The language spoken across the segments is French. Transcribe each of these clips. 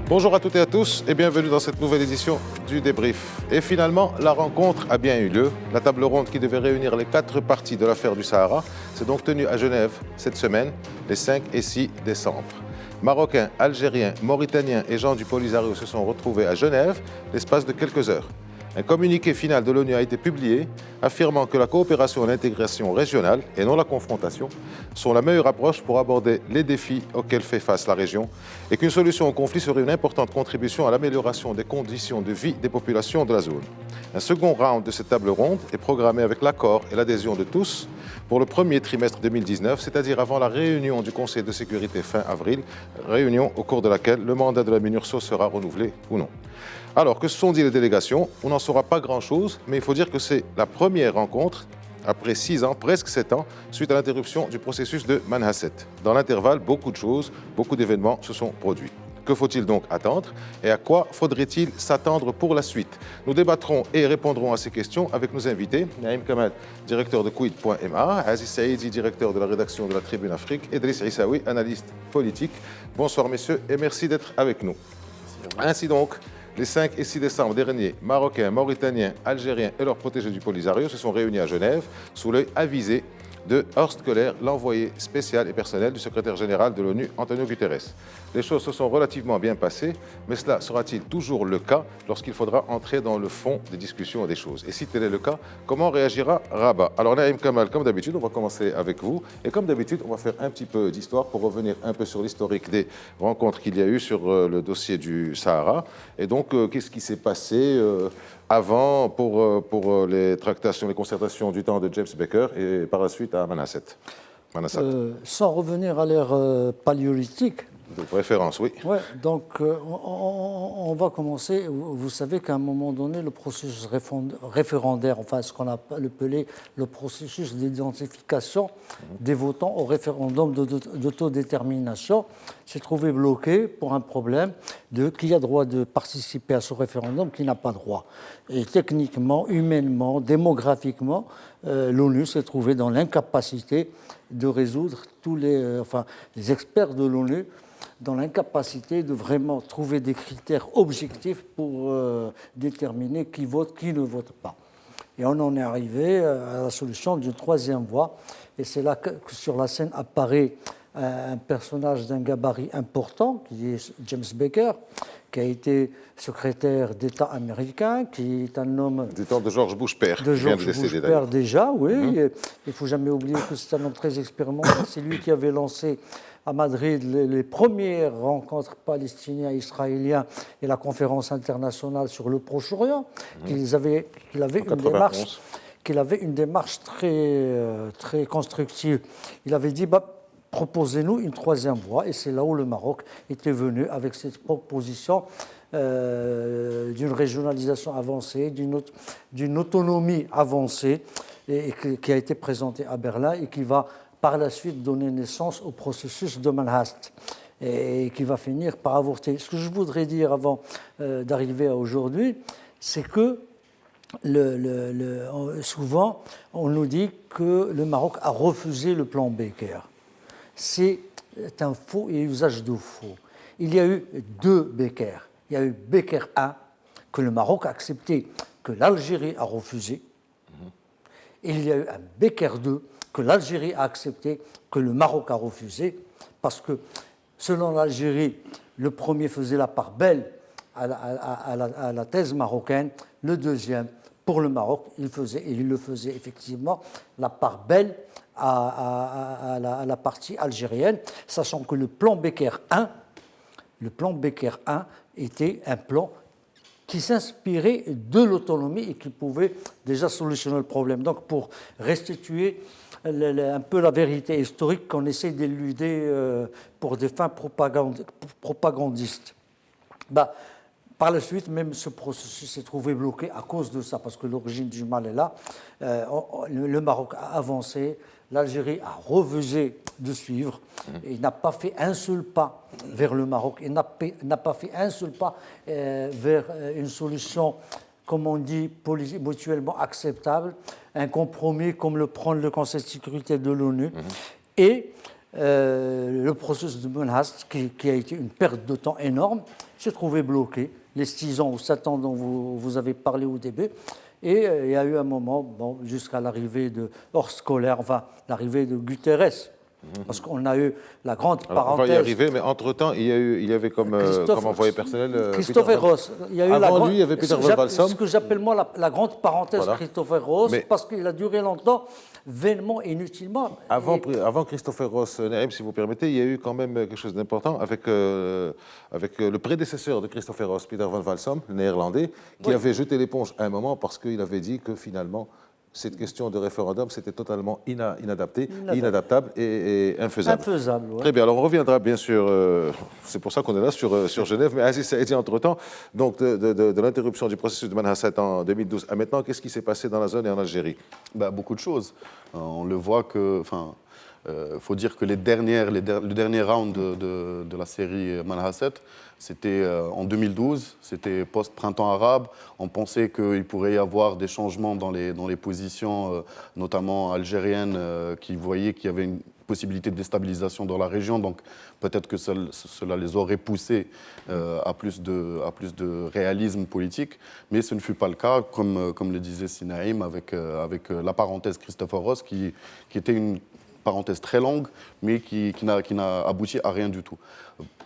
Bonjour à toutes et à tous et bienvenue dans cette nouvelle édition du débrief. Et finalement, la rencontre a bien eu lieu. La table ronde qui devait réunir les 4 parties de l'affaire du Sahara s'est donc tenue à Genève cette semaine, les 5 et 6 décembre. Marocains, Algériens, Mauritaniens et gens du Polisario se sont retrouvés à Genève l'espace de quelques heures. Un communiqué final de l'ONU a été publié affirmant que la coopération et l'intégration régionale, et non la confrontation, sont la meilleure approche pour aborder les défis auxquels fait face la région et qu'une solution au conflit serait une importante contribution à l'amélioration des conditions de vie des populations de la zone. Un second round de cette table ronde est programmé avec l'accord et l'adhésion de tous pour le premier trimestre 2019, c'est-à-dire avant la réunion du Conseil de sécurité fin avril, réunion au cours de laquelle le mandat de la MINURSO sera renouvelé ou non. Alors, que se sont dit les délégations? On n'en saura pas grand-chose, mais il faut dire que c'est la première rencontre après 6 ans, presque 7 ans, suite à l'interruption du processus de Manhasset. Dans l'intervalle, beaucoup de choses, beaucoup d'événements se sont produits. Que faut-il donc attendre et à quoi faudrait-il s'attendre pour la suite? Nous débattrons et répondrons à ces questions avec nos invités. Naïm Kamal, directeur de Quid.ma, Aziz Saïdi, directeur de la rédaction de la Tribune Afrique, et Driss Issaoui, analyste politique. Bonsoir messieurs et merci d'être avec nous. Ainsi donc, les 5 et 6 décembre dernier, Marocains, Mauritaniens, Algériens et leurs protégés du Polisario se sont réunis à Genève sous l'œil avisé de Horst Köhler, l'envoyé spécial et personnel du secrétaire général de l'ONU, Antonio Guterres. Les choses se sont relativement bien passées, mais cela sera-t-il toujours le cas lorsqu'il faudra entrer dans le fond des discussions et des choses? Et si tel est le cas, comment réagira Rabat? Alors Naïm Kamal, comme d'habitude, on va commencer avec vous. Et comme d'habitude, on va faire un petit peu d'histoire pour revenir un peu sur l'historique des rencontres qu'il y a eu sur le dossier du Sahara. Et donc, qu'est-ce qui s'est passé avant pour les tractations, les concertations du temps de James Baker et par la suite à Manhasset. Sans revenir à l'ère paléolithique. De préférence, oui. Ouais, donc on va commencer. Vous savez qu'à un moment donné, le processus référendaire, enfin ce qu'on a appelé le processus d'identification des votants au référendum d'autodétermination, s'est trouvé bloqué pour un problème de qui a droit de participer à ce référendum, qui n'a pas droit. Et techniquement, humainement, démographiquement, l'ONU s'est trouvée dans l'incapacité de résoudre tous les experts de l'ONU dans l'incapacité de vraiment trouver des critères objectifs pour déterminer qui vote, qui ne vote pas. Et on en est arrivé à la solution d'une troisième voie. Et c'est là que sur la scène apparaît un personnage d'un gabarit important, qui est James Baker, qui a été secrétaire d'État américain, qui est un homme... Du temps de George Bush père. De George Bush père déjà, oui. Il ne faut jamais oublier que c'est un homme très expérimenté. C'est lui qui avait lancé à Madrid les premières rencontres palestiniens-israéliens et la conférence internationale sur le Proche-Orient, qu'il avait une démarche très constructive. Il avait dit, proposez-nous une troisième voie, et c'est là où le Maroc était venu avec cette proposition d'une régionalisation avancée, d'une autonomie avancée, et qui a été présentée à Berlin et qui va par la suite donner naissance au processus de Manhasset et qui va finir par avorter. Ce que je voudrais dire avant d'arriver à aujourd'hui, c'est que souvent on nous dit que le Maroc a refusé le plan Baker. C'est un faux et usage de faux. Il y a eu 2 Baker. Il y a eu Baker 1, que le Maroc a accepté, que l'Algérie a refusé. Et il y a eu un Baker 2, que l'Algérie a accepté, que le Maroc a refusé, parce que, selon l'Algérie, le premier faisait la part belle à la thèse marocaine, le deuxième, pour le Maroc, il le faisait effectivement la part belle à la partie algérienne, sachant que le plan Baker 1 était un plan qui s'inspirait de l'autonomie et qui pouvait déjà solutionner le problème. Donc, pour restituer un peu la vérité historique qu'on essaie d'éluder pour des fins propagandistes. Par la suite, même ce processus s'est trouvé bloqué à cause de ça, parce que l'origine du mal est là. Le Maroc a avancé, l'Algérie a refusé de suivre, et n'a pas fait un seul pas vers le Maroc, et n'a pas fait un seul pas vers une solution, comme on dit, mutuellement acceptable, un compromis comme le prend le Conseil de sécurité de l'ONU. Et le processus de Manhasset, qui a été une perte de temps énorme, s'est trouvé bloqué. Les 6 ans ou 7 ans dont vous avez parlé au début. Et il y a eu un moment, bon, jusqu'à l'arrivée de Horst Kohler, enfin l'arrivée de Guterres, parce qu'on a eu la grande Alors, parenthèse. on va y arriver, mais entre-temps, il y avait comme envoyé personnel... Christopher Ross. Il y a eu Avant lui, il y avait Peter von Walsom. Ce que j'appelle moi la grande parenthèse Voilà. Christopher Ross, Mais parce qu'il a duré longtemps, vainement, inutilement. Avant Christopher Ross, Naïm, si vous permettez, il y a eu quand même quelque chose d'important avec le prédécesseur de Christopher Ross, Peter von Walsom, le néerlandais, qui avait jeté l'éponge à un moment parce qu'il avait dit que finalement, cette question de référendum, c'était totalement inadaptable et infaisable. Infaisable, ouais. Très bien, alors on reviendra bien sûr, c'est pour ça qu'on est là sur Genève, mais Aziz Saïdi, entre-temps, donc de l'interruption du processus de Manhasset en 2012 à maintenant, qu'est-ce qui s'est passé dans la zone et en Algérie? Beaucoup de choses. On le voit que... faut dire que le dernier round de la série Manhasset, c'était en 2012, c'était post-printemps arabe. On pensait qu'il pourrait y avoir des changements dans les positions, notamment algériennes, qui voyaient qu'il y avait une possibilité de déstabilisation dans la région. Donc peut-être que cela les aurait poussés à plus de réalisme politique. Mais ce ne fut pas le cas, comme le disait Sinaïm, avec la parenthèse Christopher Ross, qui était une parenthèse très longue, mais qui n'a abouti à rien du tout.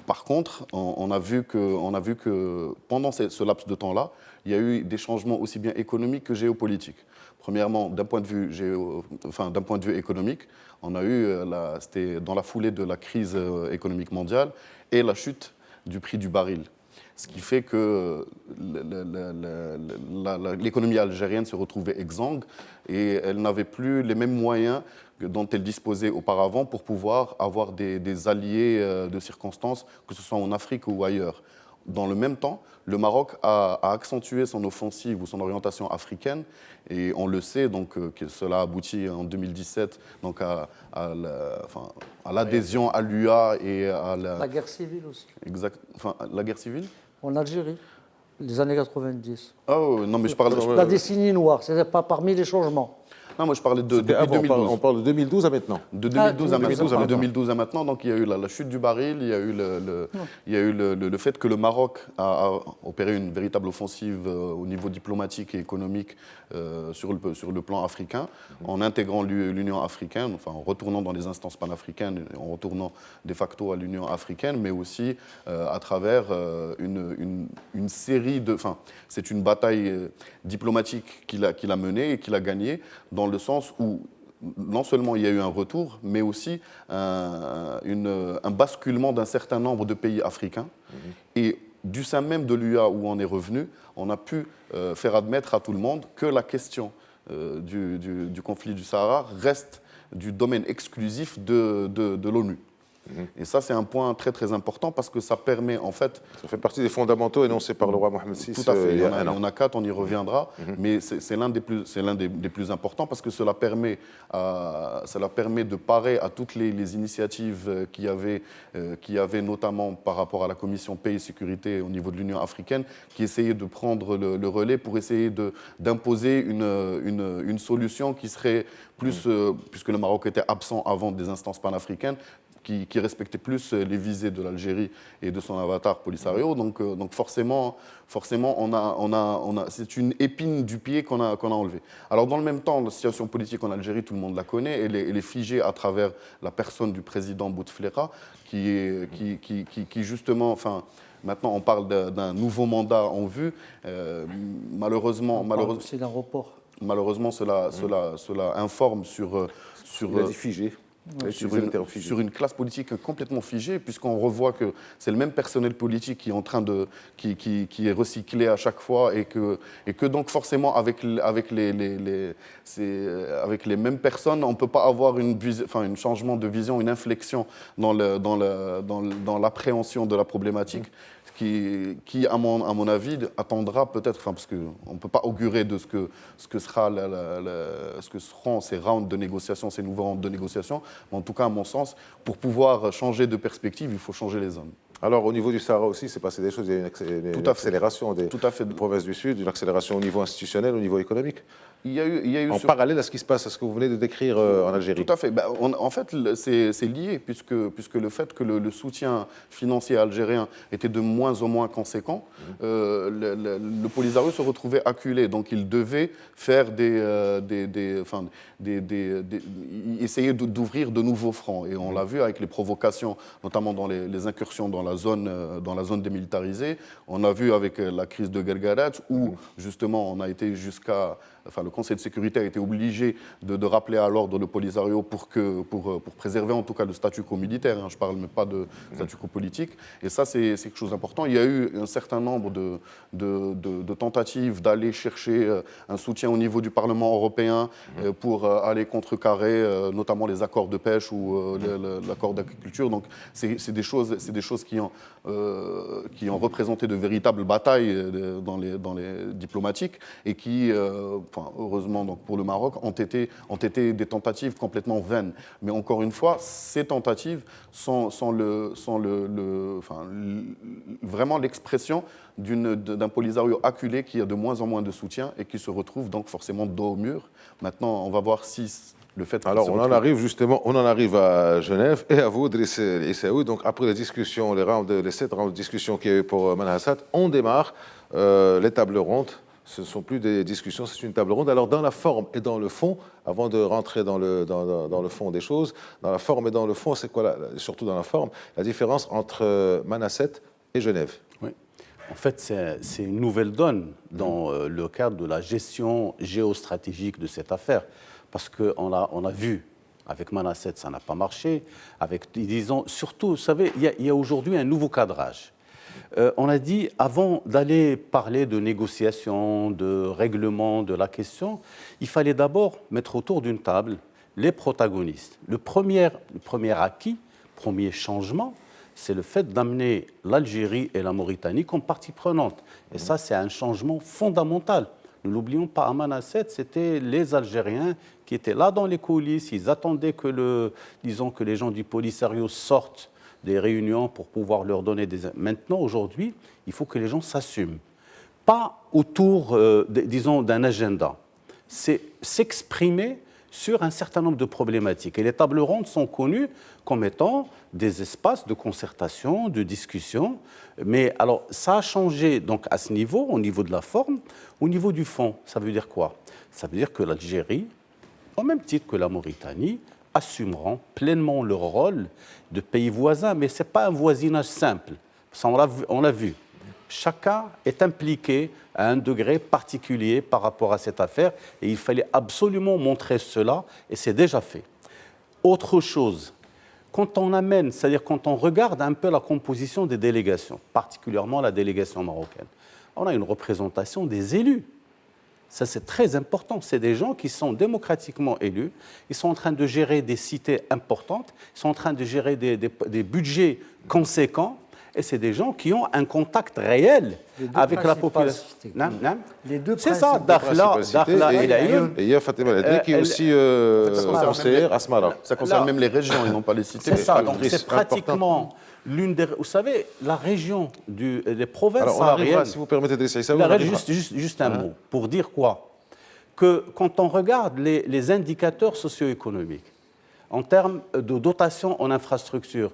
Par contre, on a vu que pendant ce laps de temps-là, il y a eu des changements aussi bien économiques que géopolitiques. Premièrement, d'un point de vue économique, on a eu, c'était dans la foulée de la crise économique mondiale et la chute du prix du baril. Ce qui fait que l'économie algérienne se retrouvait exsangue et elle n'avait plus les mêmes moyens dont elle disposait auparavant pour pouvoir avoir des alliés de circonstances, que ce soit en Afrique ou ailleurs. Dans le même temps, le Maroc a accentué son offensive ou son orientation africaine, et on le sait, donc, que cela a abouti en 2017 donc à l'adhésion à l'UA et à la guerre civile aussi. Exact. La guerre civile en Algérie, les années 90. Ah oui, non, mais je parle de... La décennie noire, ce n'est pas parmi les changements. Non, moi je parlais depuis avant, 2012. On parle de 2012 à maintenant. De 2012 à maintenant, donc il y a eu la chute du baril, il y a eu le fait que le Maroc a opéré une véritable offensive au niveau diplomatique et économique sur le plan africain, en intégrant l'Union africaine, enfin en retournant dans les instances panafricaines, en retournant de facto à l'Union africaine, mais aussi à travers une série de... Enfin, c'est une bataille diplomatique qu'il a menée et qu'il a gagnée, dans le sens où non seulement il y a eu un retour, mais aussi un basculement d'un certain nombre de pays africains. Et du sein même de l'UA où on est revenu, on a pu faire admettre à tout le monde que la question du conflit du Sahara reste du domaine exclusif de l'ONU. Et ça, c'est un point très très important parce que ça permet en fait... Ça fait partie des fondamentaux énoncés par le roi Mohamed VI. Tout à fait, il y en a 4, on y reviendra, mais c'est l'un des plus importants parce que cela permet de parer à toutes les initiatives qu'il y avait notamment par rapport à la commission paix et sécurité au niveau de l'Union africaine, qui essayait de prendre le relais pour essayer d'imposer une solution qui serait plus, puisque le Maroc était absent avant des instances panafricaines, qui respectait plus les visées de l'Algérie et de son avatar Polisario. Donc forcément c'est une épine du pied qu'on a enlevée. Alors dans le même temps, la situation politique en Algérie, tout le monde la connaît, elle est figée à travers la personne du président Bouteflika, qui justement, enfin, maintenant on parle d'un nouveau mandat en vue. Malheureusement, c'est d'un report. Malheureusement, cela informe sur figé. Sur une classe politique complètement figée, puisqu'on revoit que c'est le même personnel politique qui est en train qui est recyclé à chaque fois et que donc forcément avec les mêmes personnes, on ne peut pas avoir un changement de vision, une inflexion dans l'appréhension de la problématique. Qui à mon avis, attendra peut-être, parce qu'on ne peut pas augurer de ce que seront ces rounds de négociation, ces nouveaux rounds de négociation, mais en tout cas, à mon sens, pour pouvoir changer de perspective, il faut changer les hommes. Alors, au niveau du Sahara aussi, c'est passé des choses. Il y a une accélération des provinces du Sud, une accélération au niveau institutionnel, au niveau économique. Il y a eu en parallèle à ce qui se passe, à ce que vous venez de décrire en Algérie. Tout à fait. En fait, c'est lié, puisque le fait que le soutien financier algérien était de moins en moins conséquent, le Polisario se retrouvait acculé. Donc, il devait faire essayer d'ouvrir de nouveaux fronts. Et on l'a vu avec les provocations, notamment dans les incursions dans la zone démilitarisée. On a vu avec la crise de Guerguerat, où justement on a été le Conseil de sécurité a été obligé de rappeler à l'ordre le Polisario pour préserver en tout cas le statu quo militaire. Je ne parle même pas de statu quo politique. Et ça, c'est quelque chose d'important. Il y a eu un certain nombre de tentatives d'aller chercher un soutien au niveau du Parlement européen pour aller contrecarrer notamment les accords de pêche ou l'accord d'agriculture. Donc, c'est des choses qui ont représenté de véritables batailles dans les diplomatiques et qui, heureusement donc pour le Maroc, ont été des tentatives complètement vaines. Mais encore une fois, ces tentatives sont vraiment l'expression d'un Polisario acculé qui a de moins en moins de soutien et qui se retrouve donc forcément dos au mur. Maintenant, on va voir si le fait... Alors, on en arrive à Genève et à vous, Driss Issaoui. Donc, après les 7 rounds de discussion qu'il y a eu pour Manhasset, on démarre les tables rondes. Ce ne sont plus des discussions, c'est une table ronde. Alors, dans la forme et dans le fond, avant de rentrer dans le fond des choses, dans la forme et dans le fond, c'est quoi, surtout dans la forme, la différence entre Manhasset et Genève? Oui. En fait, c'est une nouvelle donne dans le cadre de la gestion géostratégique de cette affaire. Parce qu'on a vu, avec Manhasset, ça n'a pas marché. Disons, surtout, vous savez, il y a aujourd'hui un nouveau cadrage. On a dit, avant d'aller parler de négociation, de règlement de la question, il fallait d'abord mettre autour d'une table les protagonistes. Le premier acquis, premier changement, c'est le fait d'amener l'Algérie et la Mauritanie comme partie prenante. Et ça, c'est un changement fondamental. Ne l'oublions pas, à Manhasset, c'était les Algériens qui étaient là dans les coulisses. Ils attendaient que les gens du Polisario sortent des réunions pour pouvoir leur donner des... Maintenant, aujourd'hui, il faut que les gens s'assument. Pas autour, d'un agenda. C'est s'exprimer sur un certain nombre de problématiques. Et les tables rondes sont connues comme étant des espaces de concertation, de discussion. Mais alors, ça a changé donc à ce niveau, au niveau de la forme. Au niveau du fond, ça veut dire quoi? Ça veut dire que l'Algérie, au même titre que la Mauritanie, assumeront pleinement leur rôle de pays voisins. Mais ce n'est pas un voisinage simple. Ça, on l'a vu. Chacun est impliqué à un degré particulier par rapport à cette affaire et il fallait absolument montrer cela et c'est déjà fait. Autre chose, quand on amène, c'est-à-dire quand on regarde un peu la composition des délégations, particulièrement la délégation marocaine, on a une représentation des élus. Ça, c'est très important. C'est des gens qui sont démocratiquement élus. Ils sont en train de gérer des cités importantes. Ils sont en train de gérer des budgets conséquents. Et c'est des gens qui ont un contact réel avec la population. Les deux c'est ça, Dakhla et Laayoune. Et il y a Fatima Ladni qui est aussi conseillère à Smara. Ça concerne même les régions et non pas les cités. C'est ça, donc c'est pratiquement l'une des... Vous savez, la région des provinces sahariennes... Si vous permettez de ça, juste un mot, pour dire quoi? Que quand on regarde les indicateurs socio-économiques, en termes de dotation en infrastructure,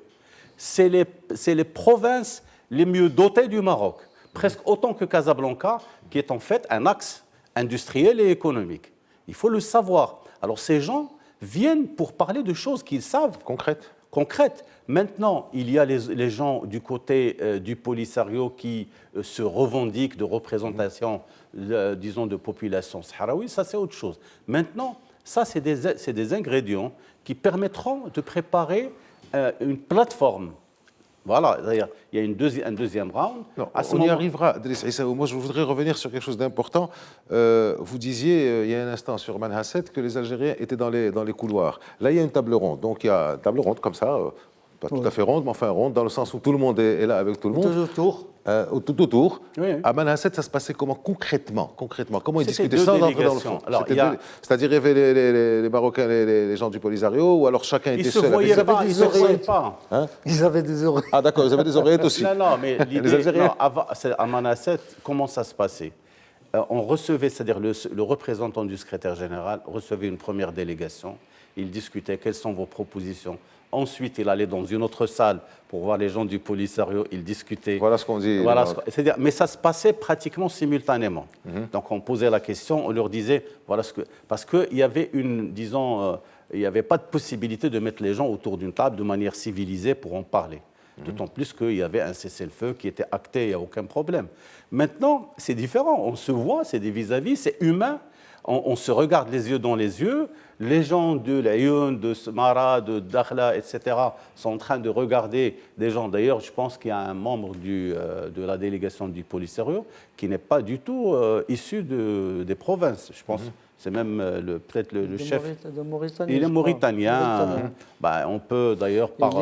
c'est les provinces les mieux dotées du Maroc, presque autant que Casablanca, qui est en fait un axe industriel et économique. Il faut le savoir. Alors ces gens viennent pour parler de choses qu'ils savent. Concrètes. Maintenant, il y a les gens du côté du Polisario qui se revendiquent de représentation, disons, de population sahraoui. Ça, c'est autre chose. Maintenant, ça, c'est des ingrédients qui permettront de préparer une plateforme. Voilà, il y a un deuxième round. Non, on y arrivera, Driss Issaoui. Moi, je voudrais revenir sur quelque chose d'important. Vous disiez, il y a un instant, sur Manhasset, que les Algériens étaient dans les couloirs. Là, il y a une table ronde. Donc, il y a une table ronde comme ça, pas tout à fait ronde, mais enfin ronde, dans le sens où tout le monde est là avec tout le monde. Tout autour. Oui. À Manhasset, ça se passait comment concrètement? Comment ils C'était discutaient sans entrer dans le délégations. fond? Alors, C'est-à-dire, il y avait les Marocains, les gens du Polisario, ou alors chacun était seul? Ils se voyaient pas. Hein? Ils avaient des oreilles. Ah d'accord, ils avaient des oreillettes aussi. Non, mais Les l'idée, Algériens. à Manhasset, comment ça se passait? On recevait, c'est-à-dire le représentant du secrétaire général recevait une première délégation, il discutait quelles sont vos propositions. Ensuite, il allait dans une autre salle pour voir les gens du Polisario, il discutait. Voilà ce qu'on dit. C'est-à-dire, mais ça se passait pratiquement simultanément. Donc on posait la question, on leur disait, voilà ce que... Parce qu'il y avait il n'y avait pas de possibilité de mettre les gens autour d'une table de manière civilisée pour en parler. D'autant plus qu'il y avait un cessez-le-feu qui était acté, il n'y a aucun problème. Maintenant, c'est différent, on se voit, c'est des vis-à-vis, c'est humain, on se regarde les yeux dans les yeux, les gens de l'Ayoun, de Smara, de Dakhla, etc. sont en train de regarder des gens. D'ailleurs, je pense qu'il y a un membre de la délégation du Polisario qui n'est pas du tout issu des provinces, je pense. C'est même peut-être le chef. Il est mauritanien. On peut d'ailleurs par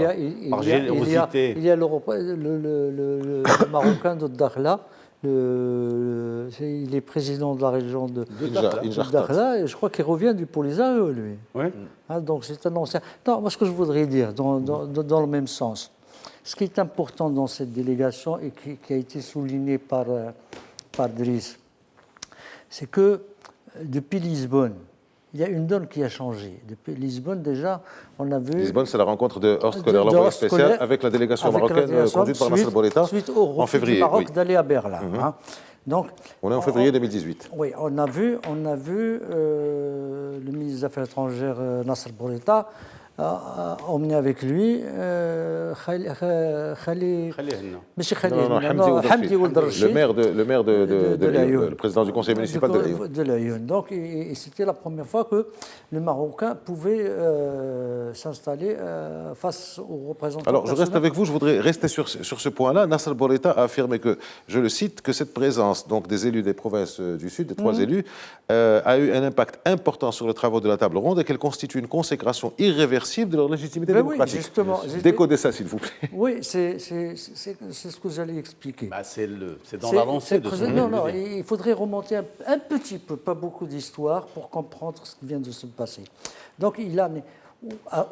générosité. Il y a le Marocain de Dakhla. Il est président de la région de Dakhla et je crois qu'il revient du Polisario, lui. Oui. Donc c'est un ancien. Non, moi ce que je voudrais dire, dans le même sens, ce qui est important dans cette délégation et qui a été souligné par Driss, c'est que depuis Lisbonne, il y a une donne qui a changé. Depuis Lisbonne, déjà, on a vu... Lisbonne, c'est la rencontre de Horst Kohler, l'envoyé spécial, avec la délégation marocaine conduite par Nasser Bourita en février. Du Maroc d'aller à Berlin. Donc, on est en février 2018. Oui, on a vu le ministre des Affaires étrangères, Nasser Bourita, emmené avec lui Hamdi Ould Rachid, le président du conseil municipal de l'Ayoun. Donc, c'était la première fois que le Marocain pouvait s'installer face aux représentants. Alors, je reste avec vous, je voudrais rester sur ce point-là. Nasser Bourita a affirmé que, je le cite, que cette présence donc, des élus des provinces du Sud, des 3 élus, a eu un impact important sur les travaux de la table ronde et qu'elle constitue une consécration irréversible de leur légitimité démocratique. Oui, justement. Décodez ça, s'il vous plaît. Oui, c'est ce que j'allais expliquer. C'est dans l'avancée de son Non, il faudrait remonter un petit peu, pas beaucoup d'histoire, pour comprendre ce qui vient de se passer. Donc,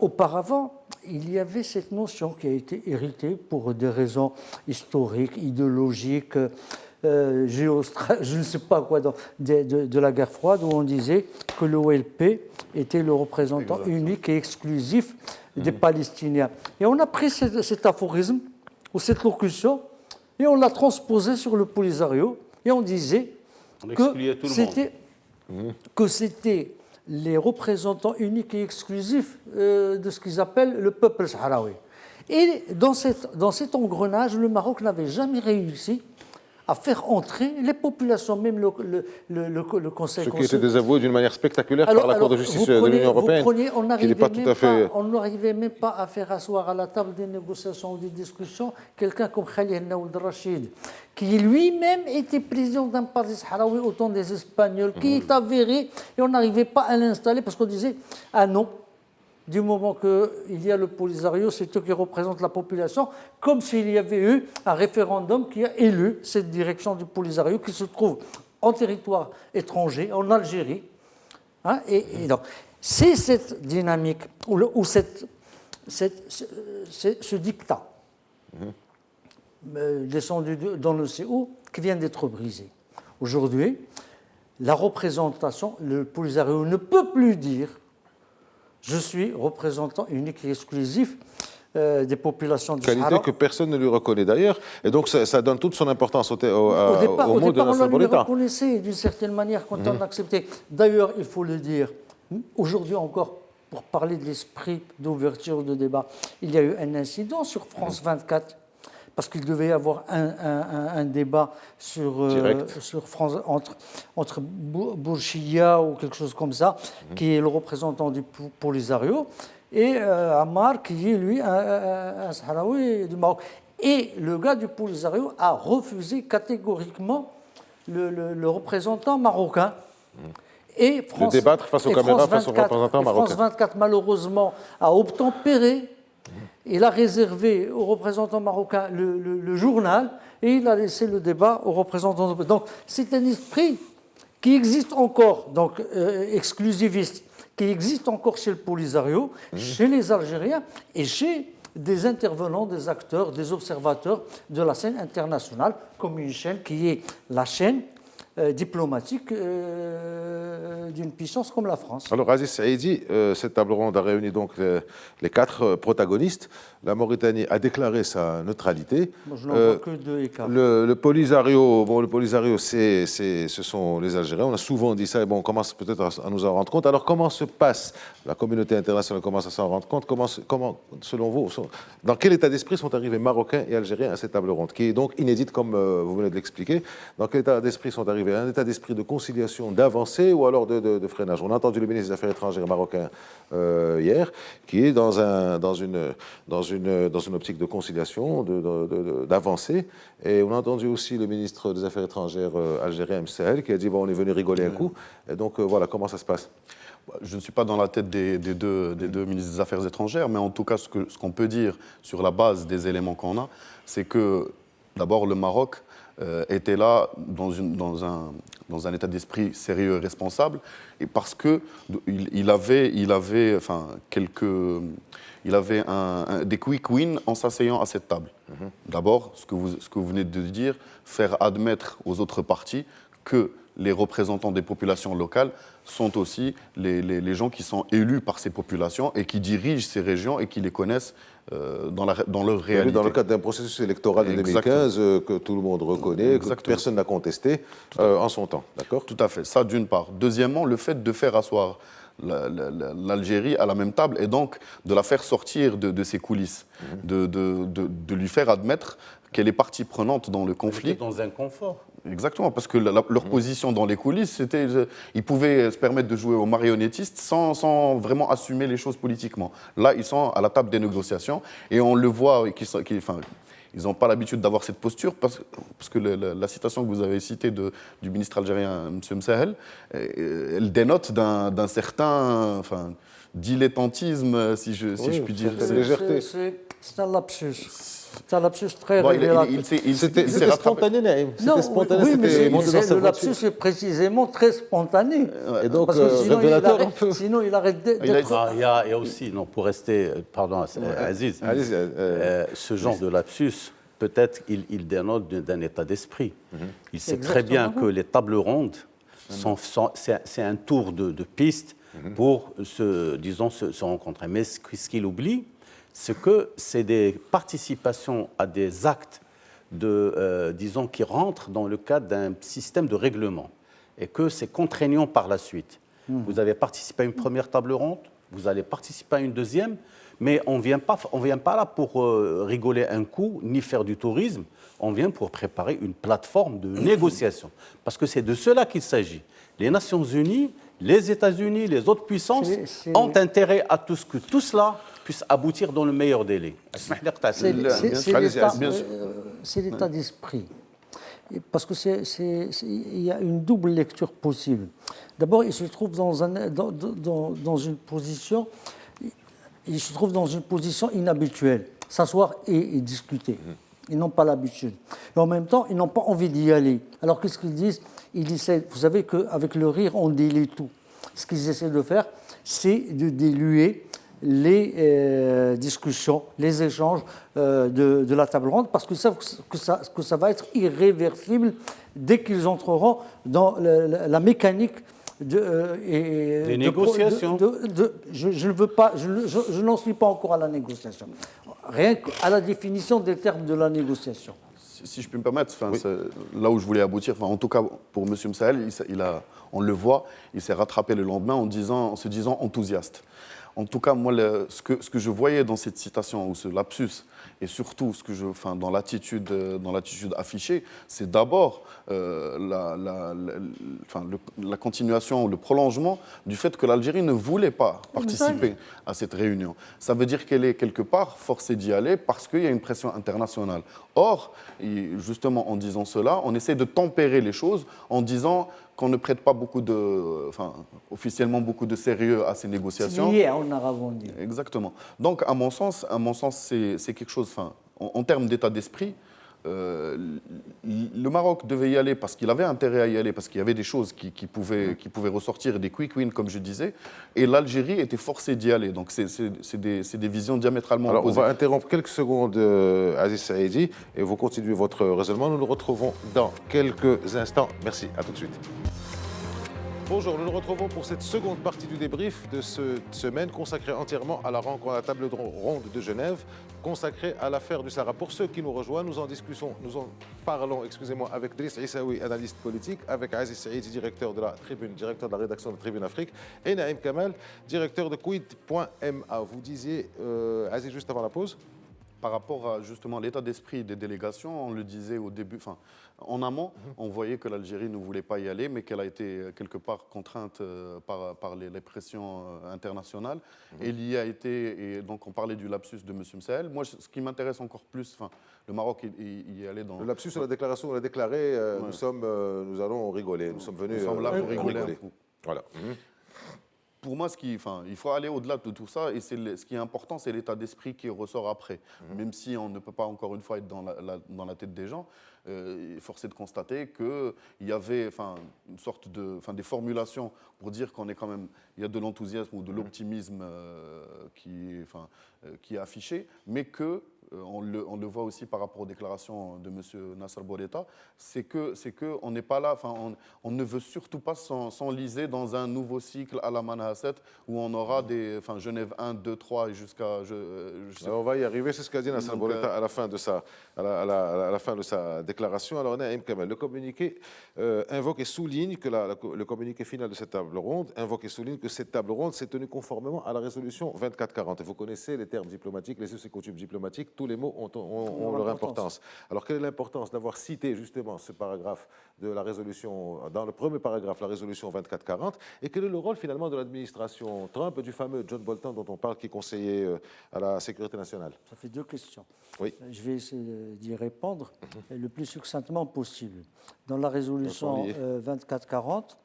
auparavant, il y avait cette notion qui a été héritée pour des raisons historiques, idéologiques, je ne sais pas quoi, de la guerre froide, où on disait que l'OLP était le représentant unique et exclusif des Palestiniens. Et on a pris cet aphorisme, ou cette locution, et on l'a transposé sur le Polisario, et on disait que c'était les représentants uniques et exclusifs de ce qu'ils appellent le peuple sahraoui. Et dans cet engrenage, le Maroc n'avait jamais réussi à faire entrer les populations, même le Conseil constitutionnel. Ce qui était désavoué d'une manière spectaculaire par la Cour de justice de l'Union européenne. On n'arrivait même pas à faire asseoir à la table des négociations ou des discussions quelqu'un comme Khalil Ould Rachid, qui lui-même était président d'un parti sahraoui au temps des Espagnols, qui est avéré, et on n'arrivait pas à l'installer parce qu'on disait « Ah non !» Du moment qu'il y a le Polisario, c'est eux qui représentent la population, comme s'il y avait eu un référendum qui a élu cette direction du Polisario qui se trouve en territoire étranger, en Algérie. Et donc, c'est cette dynamique, ou ce dictat descendu dans le CO qui vient d'être brisé. Aujourd'hui, la représentation, le Polisario ne peut plus dire je suis représentant unique et exclusif des populations du Sahara. Qualité que personne ne lui reconnaît d'ailleurs. Et donc ça donne toute son importance au mot de Nasser on lui Bourita. reconnaissait d'une certaine manière quand on acceptait. D'ailleurs, il faut le dire, aujourd'hui encore, pour parler de l'esprit d'ouverture de débat, il y a eu un incident sur France 24, parce qu'il devait y avoir un débat sur France, entre Bourchia ou quelque chose comme ça, qui est le représentant du Polisario, et Ammar, qui est lui un Sahraoui du Maroc. Et le gars du Polisario a refusé catégoriquement le représentant marocain. Et de débattre face aux caméras, face aux représentants marocains. France 24, malheureusement, a obtempéré. il a réservé aux représentants marocains le journal et il a laissé le débat aux représentants. Donc c'est un esprit qui existe encore, donc exclusiviste, qui existe encore chez le Polisario, chez les Algériens et chez des intervenants, des acteurs, des observateurs de la scène internationale, comme une chaîne qui est la chaîne diplomatique d'une puissance comme la France. Alors, Aziz Saïdi, cette table ronde a réuni donc les 4 protagonistes. La Mauritanie a déclaré sa neutralité. Moi, je n'en vois que 2 écarts. Le Polisario, bon, le Polisario, ce sont les Algériens. On a souvent dit ça, et bon, on commence peut-être à nous en rendre compte. Alors, comment se passe, la communauté internationale commence à s'en rendre compte, comment, selon vous, dans quel état d'esprit sont arrivés Marocains et Algériens à cette table ronde, qui est donc inédite, comme vous venez de l'expliquer. Dans quel état d'esprit sont arrivés? Un état d'esprit de conciliation, d'avancée ou alors de freinage? On a entendu le ministre des Affaires étrangères marocain hier, qui est dans une optique de conciliation, d'avancée. Et on a entendu aussi le ministre des Affaires étrangères algérien, Msahel, qui a dit bon, on est venu rigoler un coup. Et donc voilà, comment ça se passe? Je ne suis pas dans la tête des deux ministres des Affaires étrangères, mais en tout cas, ce qu'on peut dire sur la base des éléments qu'on a, c'est que d'abord le Maroc était là dans un état d'esprit sérieux et responsable, et parce que il avait des quick wins en s'asseyant à cette table. D'abord, ce que vous venez de dire, faire admettre aux autres parties que les représentants des populations locales sont aussi les gens qui sont élus par ces populations et qui dirigent ces régions et qui les connaissent dans leur réalité. Dans le cadre d'un processus électoral de 2015 que tout le monde reconnaît, que personne n'a contesté en son temps. D'accord ? Tout à fait. Ça, d'une part. Deuxièmement, le fait de faire asseoir l'Algérie à la même table et donc de la faire sortir de ses coulisses, de lui faire admettre qu'elle est partie prenante dans le conflit. Dans un confort. Exactement, parce que leur position dans les coulisses, c'était, ils pouvaient se permettre de jouer aux marionnettistes sans vraiment assumer les choses politiquement. Là, ils sont à la table des négociations et on le voit, ils n'ont pas l'habitude d'avoir cette posture parce que la citation que vous avez citée du ministre algérien, M. Msahel, elle dénote d'un certain dilettantisme, si je puis dire. C'est un lapsus. C'est un lapsus très révélateur. C'était spontané, Naïm. C'était spontané. Oui, mais le lapsus est précisément très spontané. Et donc, révélateur un peu. Sinon, il arrête d'être... Il y a aussi, pour rester... Pardon, Aziz. Ce genre de lapsus, peut-être, il dénote d'un état d'esprit. Il sait très bien que les tables rondes, c'est un tour de piste pour se rencontrer. Mais ce qu'il oublie, c'est que c'est des participations à des actes qui rentrent dans le cadre d'un système de règlement et que c'est contraignant par la suite. Vous avez participé à une première table ronde, vous allez participer à une deuxième, mais on ne vient pas là pour rigoler un coup ni faire du tourisme, on vient pour préparer une plateforme de négociation. Parce que c'est de cela qu'il s'agit. Les Nations Unies, les États-Unis, les autres puissances ont intérêt à ce que tout cela puisse aboutir dans le meilleur délai. C'est l'état d'esprit. Parce qu'il y a une double lecture possible. D'abord, il se trouve dans une position inhabituelle, s'asseoir et discuter. Ils n'ont pas l'habitude. Et en même temps, ils n'ont pas envie d'y aller. Alors qu'est-ce qu'ils disent? Ils essaient, vous savez qu'avec le rire, on délie tout. Ce qu'ils essaient de faire, c'est de diluer les discussions, les échanges de la table ronde, parce qu'ils savent que ça va être irréversible dès qu'ils entreront dans la mécanique des négociations. Je n'en suis pas encore à la négociation. Rien qu'à la définition des termes de la négociation. Si je peux me permettre, là où je voulais aboutir, en tout cas pour M. Msahel, on le voit, il s'est rattrapé le lendemain en se disant enthousiaste. En tout cas, moi, ce que je voyais dans cette citation, ou ce lapsus, et surtout dans l'attitude affichée, c'est d'abord la continuation, le prolongement du fait que l'Algérie ne voulait pas participer à cette réunion. Ça veut dire qu'elle est quelque part forcée d'y aller parce qu'il y a une pression internationale. Or, justement, en disant cela, on essaie de tempérer les choses en disant qu'on ne prête pas officiellement beaucoup de sérieux à ces négociations. C'est en arabe, on dit. Exactement. Donc, à mon sens, c'est quelque chose, en termes d'état d'esprit, le Maroc devait y aller parce qu'il avait intérêt à y aller, parce qu'il y avait des choses qui pouvaient ressortir, des quick wins, comme je disais, et l'Algérie était forcée d'y aller. Donc, c'est des visions diamétralement Alors, opposées. on va interrompre quelques secondes, Aziz Saïdi, et vous continuez votre raisonnement. Nous nous retrouvons dans quelques instants. Merci, à tout de suite. Bonjour, nous nous retrouvons pour cette seconde partie du débrief de cette semaine consacrée entièrement à la rencontre à la table ronde de Genève, consacrée à l'affaire du Sahara. Pour ceux qui nous rejoignent, nous en parlons, avec Driss Issaoui, analyste politique, avec Aziz Saïdi, directeur de la Tribune, directeur de la rédaction de Tribune Afrique, et Naïm Kamal, directeur de Quid.ma. Vous disiez, Aziz, juste avant la pause. Par rapport à justement l'état d'esprit des délégations, on le disait au début, en amont, on voyait que l'Algérie ne voulait pas y aller, mais qu'elle a été quelque part contrainte par les pressions internationales. Elle y a été, et donc on parlait du lapsus de M. Msahel. Moi, ce qui m'intéresse encore plus, le Maroc y allait dans... Le lapsus sur la déclaration, on a déclaré, nous allons rigoler, nous sommes venus là pour rigoler. Voilà. Pour moi, il faut aller au-delà de tout ça, et ce qui est important, c'est l'état d'esprit qui ressort après. Même si on ne peut pas, encore une fois, être dans la tête des gens, force est de constater qu'il y avait une sorte des formulations pour dire qu'on est quand même, il y a de l'enthousiasme ou de l'optimisme qui est affiché, mais que on le voit aussi par rapport aux déclarations de M. Nasser Boureta, c'est que on n'est pas là, on ne veut surtout pas s'enliser dans un nouveau cycle à la Manha 7 où on aura des Genève 1, 2, 3 et jusqu'à... On va y arriver, c'est ce qu'a dit Nasser Boureta à la fin de sa déclaration. Alors, Naïm Kamal, le communiqué invoque et souligne que le communiqué final de cette table ronde invoque et souligne que cette table ronde s'est tenue conformément à la résolution 2440. Et vous connaissez les termes diplomatiques, les us et coutumes diplomatiques, tous les mots ont leur importance. Alors, quelle est l'importance d'avoir cité justement ce paragraphe de la résolution, dans le premier paragraphe, la résolution 2440, et quel est le rôle finalement de l'administration Trump et du fameux John Bolton dont on parle, qui est conseiller à la sécurité nationale? Ça fait deux questions. Oui. Je vais essayer d'y répondre le plus succinctement possible. Dans la résolution 2440,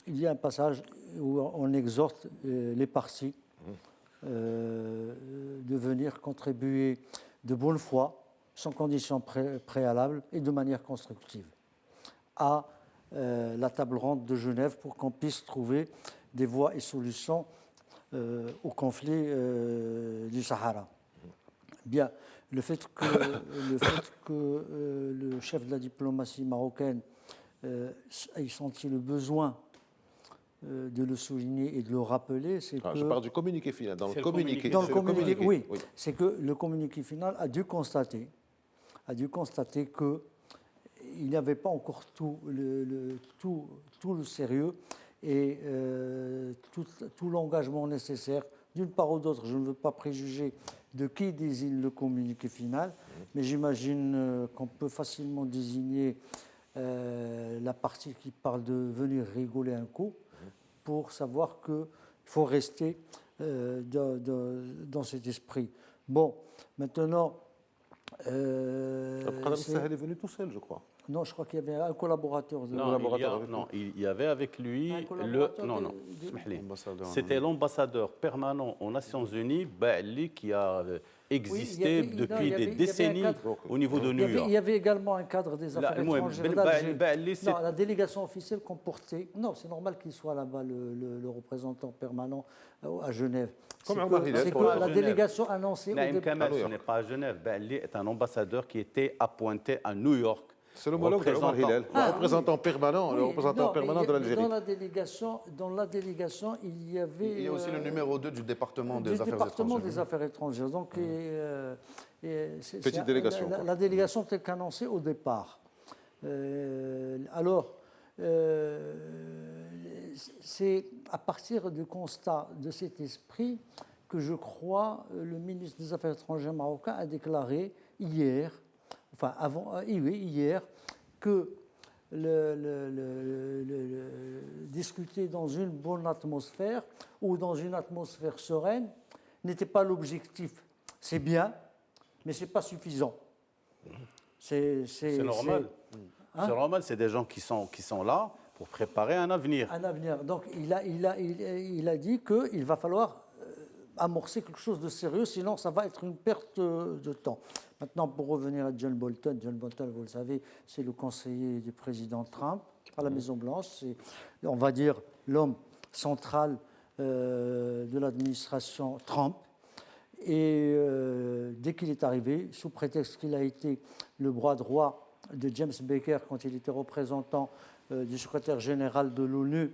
il y a un passage où on exhorte les parties de venir contribuer de bonne foi, sans conditions préalables et de manière constructive à la table ronde de Genève pour qu'on puisse trouver des voies et solutions au conflit du Sahara. Bien, le fait que le chef de la diplomatie marocaine ait senti le besoin de le souligner et de le rappeler, c'est que... Je parle du communiqué final. Dans le communiqué, oui. C'est que le communiqué final a dû constater qu'il n'y avait pas encore tout le sérieux et tout l'engagement nécessaire. D'une part ou d'autre, je ne veux pas préjuger de qui désigne le communiqué final, mais j'imagine qu'on peut facilement désigner la partie qui parle de venir rigoler un coup, pour savoir qu'il faut rester dans cet esprit. Bon, maintenant... Madame Sahel est venu tout seul, je crois. Non, je crois qu'il y avait un collaborateur. Il y avait avec lui c'était l'ambassadeur permanent aux Nations Unies, Ba'li, qui a existé depuis des décennies au niveau de New York. Il y avait également un cadre des affaires étrangères. La délégation officielle comportait... Non, c'est normal qu'il soit là-bas, le représentant permanent à Genève. Comme la délégation annoncée au départ. Ce n'est pas à Genève. Ba'li est un ambassadeur qui était appointé à New York. C'est l'homologue de Omar Hillel, le représentant permanent de l'Algérie. Dans la délégation, il y avait... Il y a aussi le numéro 2 du département des Affaires étrangères. Donc, petite délégation. La délégation telle qu'annoncée au départ. C'est à partir du constat de cet esprit que je crois le ministre des Affaires étrangères marocain a déclaré hier, que discuter dans une bonne atmosphère ou dans une atmosphère sereine n'était pas l'objectif. C'est bien, mais ce n'est pas suffisant. C'est normal. C'est normal, c'est des gens qui sont là Pour préparer un avenir. Un avenir. Donc il a dit qu'il va falloir amorcer quelque chose de sérieux, sinon ça va être une perte de temps. Maintenant, pour revenir à John Bolton, vous le savez, c'est le conseiller du président Trump à la Maison-Blanche. C'est, on va dire, l'homme central de l'administration Trump. Et dès qu'il est arrivé, sous prétexte qu'il a été le bras droit de James Baker quand il était représentant du secrétaire général de l'ONU,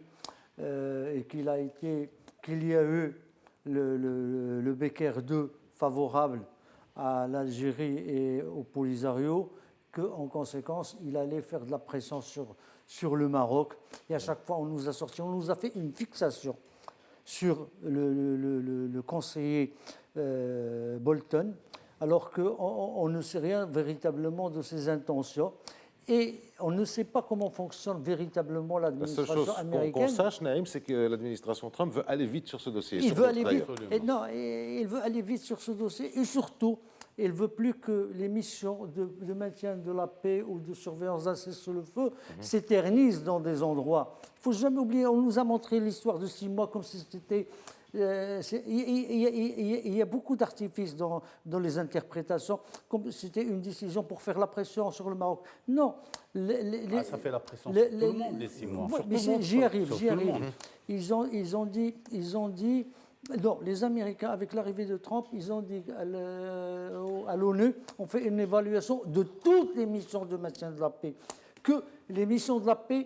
et qu'il y a eu le Baker II favorable à l'Algérie et au Polisario, qu'en conséquence, il allait faire de la pression sur le Maroc. Et à chaque fois, on nous a fait une fixation sur le conseiller Bolton, alors qu'on ne sait rien véritablement de ses intentions. Et on ne sait pas comment fonctionne véritablement l'administration américaine. La seule chose qu'on sache, Naïm, c'est que l'administration Trump veut aller vite sur ce dossier. Il veut aller vite. Il veut aller vite sur ce dossier. Et surtout, il ne veut plus que les missions de maintien de la paix ou de surveillance d'un cessez-le-feu s'éternisent dans des endroits. Il ne faut jamais oublier, on nous a montré l'histoire de 6 mois comme si c'était... Il y a beaucoup d'artifices dans les interprétations, comme c'était une décision pour faire la pression sur le Maroc. Non. Ça fait la pression sur tout le monde, les 6 mois. Ouais, mais j'y arrive. Ils ont dit... Non, les Américains, avec l'arrivée de Trump, ils ont dit à l'ONU, on fait une évaluation de toutes les missions de maintien de la paix, que les missions de la paix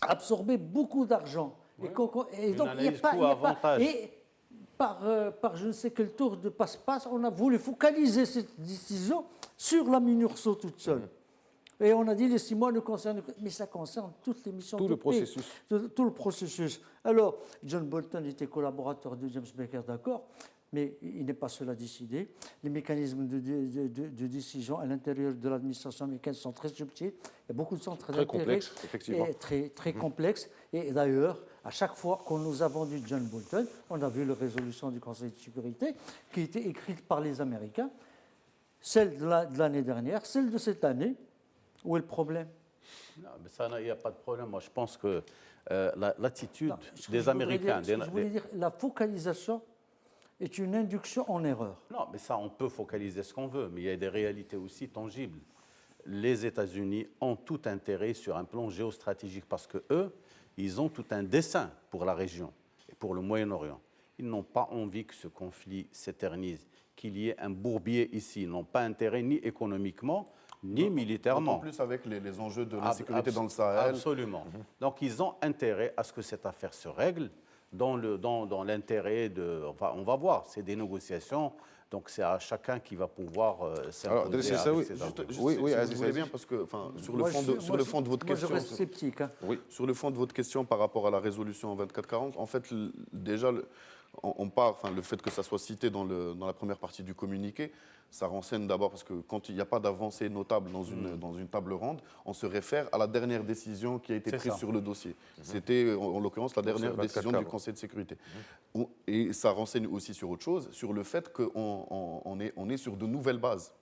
absorbaient beaucoup d'argent. Ouais. Et donc, il n'y a pas... Et par je ne sais quel tour de passe-passe, on a voulu focaliser cette décision sur la MINURSO toute seule. Et on a dit les 6 mois ne concernent que... Mais ça concerne toutes les missions de paix. Tout le processus. Alors, John Bolton était collaborateur de James Baker, d'accord, mais il n'est pas seul à décider. Les mécanismes de décision à l'intérieur de l'administration américaine sont très subtils. Il y a beaucoup de centres d'intérêt. Très complexes, effectivement. Très complexes. Et d'ailleurs, à chaque fois qu'on nous a vendu John Bolton, on a vu la résolution du Conseil de sécurité qui était écrite par les Américains, celle de l'année dernière, celle de cette année. Où est le problème? Non, mais ça, il n'y a pas de problème. Moi, je pense que l'attitude des Américains... Je voulais dire, la focalisation est une induction en erreur. Non, mais ça, on peut focaliser ce qu'on veut, mais il y a des réalités aussi tangibles. Les États-Unis ont tout intérêt sur un plan géostratégique parce qu'eux, ils ont tout un dessein pour la région et pour le Moyen-Orient. Ils n'ont pas envie que ce conflit s'éternise, qu'il y ait un bourbier ici. Ils n'ont pas intérêt ni économiquement, ni militairement. En plus avec les enjeux de l'insécurité dans le Sahel. Absolument. Donc ils ont intérêt à ce que cette affaire se règle dans l'intérêt de... Enfin, on va voir, c'est des négociations, donc c'est à chacun qui va pouvoir s'imposer. Oui, vous voulez bien, parce que sur le fond de votre question... Moi, je reste sceptique. Oui, sur le fond de votre question par rapport à la résolution 2440, en fait, déjà... On part, le fait que ça soit cité dans la première partie du communiqué, ça renseigne d'abord parce que quand il n'y a pas d'avancée notable dans une table ronde, on se réfère à la dernière décision qui a été prise sur le dossier. C'était en l'occurrence la dernière décision du Conseil de sécurité. Et ça renseigne aussi sur autre chose, sur le fait qu'on est sur de nouvelles bases.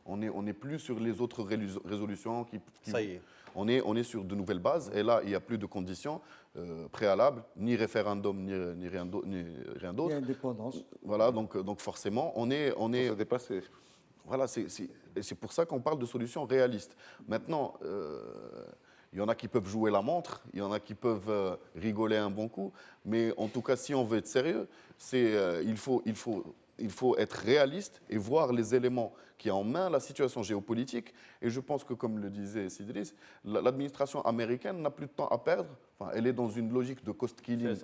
On n'est plus sur les autres résolutions ça y est. On est sur de nouvelles bases et là, il n'y a plus de conditions préalables, ni référendum, ni rien d'autre. Ni indépendance. Voilà, donc forcément, on est... Ça dépassé. Voilà, c'est pour ça qu'on parle de solutions réalistes. Maintenant, il y en a qui peuvent jouer la montre, il y en a qui peuvent rigoler un bon coup, mais en tout cas, si on veut être sérieux, il faut être réaliste et voir les éléments qui ont en main la situation géopolitique. Et je pense que, comme le disait Sidris, l'administration américaine n'a plus de temps à perdre. Elle est dans une logique de cost-killing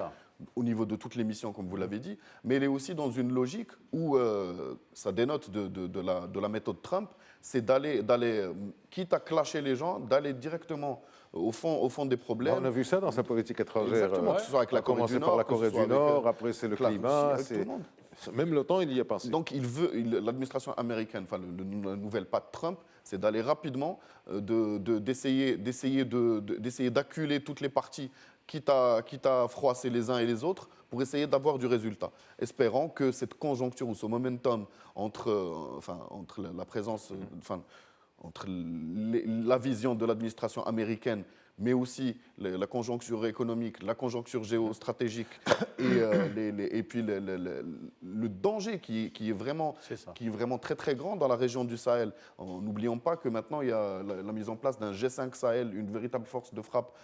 au niveau de toutes les missions, comme vous l'avez dit, mais elle est aussi dans une logique où ça dénote de la méthode Trump, c'est d'aller, quitte à clasher les gens, d'aller directement au fond des problèmes. On a vu ça dans sa politique étrangère. Exactement, que ce soit avec la Corée du Nord. Par la Corée du Nord, après c'est le climat. Même l'OTAN, il y a pensé. Donc l'administration américaine, le nouvel pas de Trump, c'est d'aller rapidement, d'essayer d'acculer toutes les parties, quitte à froisser les uns et les autres, pour essayer d'avoir du résultat. Espérant que cette conjoncture ou ce momentum entre la présence, entre la vision de l'administration américaine mais aussi la conjoncture économique, la conjoncture géostratégique et puis le danger qui est vraiment très très grand dans la région du Sahel. N'oublions pas que maintenant il y a la mise en place d'un G5 Sahel, une véritable force de frappe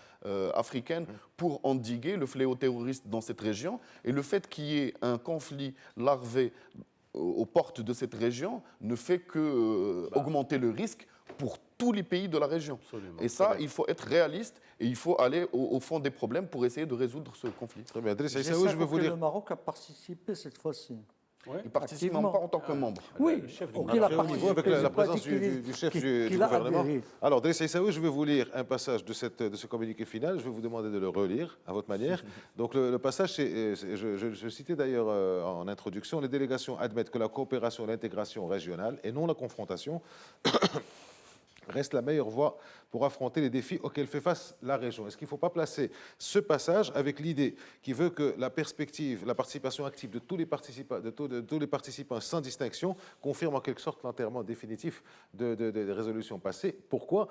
africaine pour endiguer le fléau terroriste dans cette région. Et le fait qu'il y ait un conflit larvé aux portes de cette région ne fait que augmenter le risque pour tous les pays de la région. Absolument. Et ça, il faut être réaliste et il faut aller au fond des problèmes pour essayer de résoudre ce conflit. Très bien. Driss J'espère Aissaoui, je vais vous que dire. le Maroc a participé cette fois-ci. Il participe même pas en tant que membre. Oui, Il a participé avec la présence du chef du gouvernement. Alors, Driss Aissaoui, je vais vous lire un passage de ce communiqué final. Je vais vous demander de le relire à votre manière. Donc, le passage, je citais d'ailleurs en introduction, les délégations admettent que la coopération et l'intégration régionale et non la confrontation reste la meilleure voie pour affronter les défis auxquels fait face la région. Est-ce qu'il ne faut pas placer ce passage avec l'idée qui veut que la perspective, la participation active de tous les participants sans distinction confirme en quelque sorte l'enterrement définitif des résolutions passées? Pourquoi?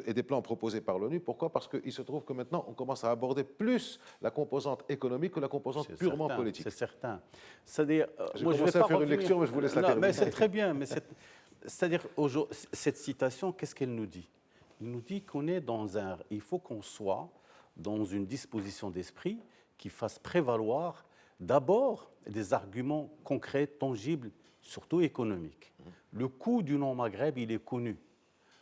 Et des plans proposés par l'ONU. Pourquoi? Parce qu'il se trouve que maintenant, on commence à aborder plus la composante économique que la composante purement politique. C'est certain. C'est-à-dire, j'ai commencé à faire une lecture, mais je vous laisse la terminer. Mais c'est très bien, mais c'est-à-dire, cette citation, qu'est-ce qu'elle nous dit? Elle nous dit il faut qu'on soit dans une disposition d'esprit qui fasse prévaloir d'abord des arguments concrets, tangibles, surtout économiques. Le coût du non-Maghreb, il est connu.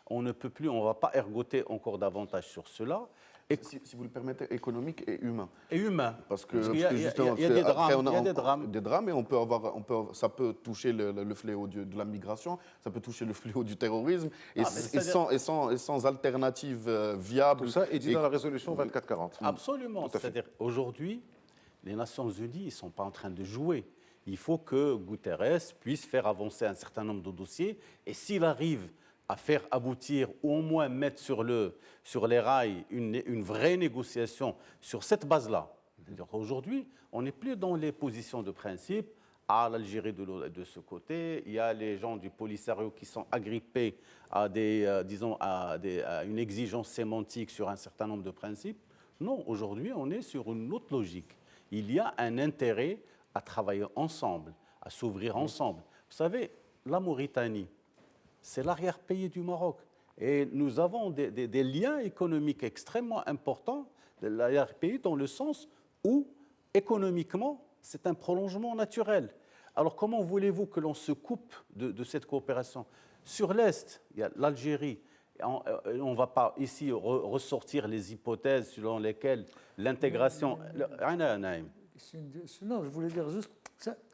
On ne va pas ergoter encore davantage sur cela. Et si vous le permettez, économique et humain. Et humain. Parce qu'il y a des drames. Des drames et ça peut toucher le fléau de la migration, ça peut toucher le fléau du terrorisme. Et sans alternative viable. Tout ça est dit dans la résolution 2440. Absolument. C'est-à-dire, aujourd'hui, les Nations Unies ne sont pas en train de jouer. Il faut que Guterres puisse faire avancer un certain nombre de dossiers. Et s'il arrive à faire aboutir, ou au moins mettre sur les rails une vraie négociation sur cette base-là. Aujourd'hui, on n'est plus dans les positions de principe. À l'Algérie de ce côté, il y a les gens du Polisario qui sont agrippés à une exigence sémantique sur un certain nombre de principes. Non, aujourd'hui, on est sur une autre logique. Il y a un intérêt à travailler ensemble, à s'ouvrir ensemble. Vous savez, la Mauritanie, c'est l'arrière-pays du Maroc. Et nous avons des liens économiques extrêmement importants de l'arrière-pays dans le sens où, économiquement, c'est un prolongement naturel. Alors comment voulez-vous que l'on se coupe de cette coopération? Sur l'Est, il y a l'Algérie. On ne va pas ici ressortir les hypothèses selon lesquelles l'intégration... Non, je voulais dire juste...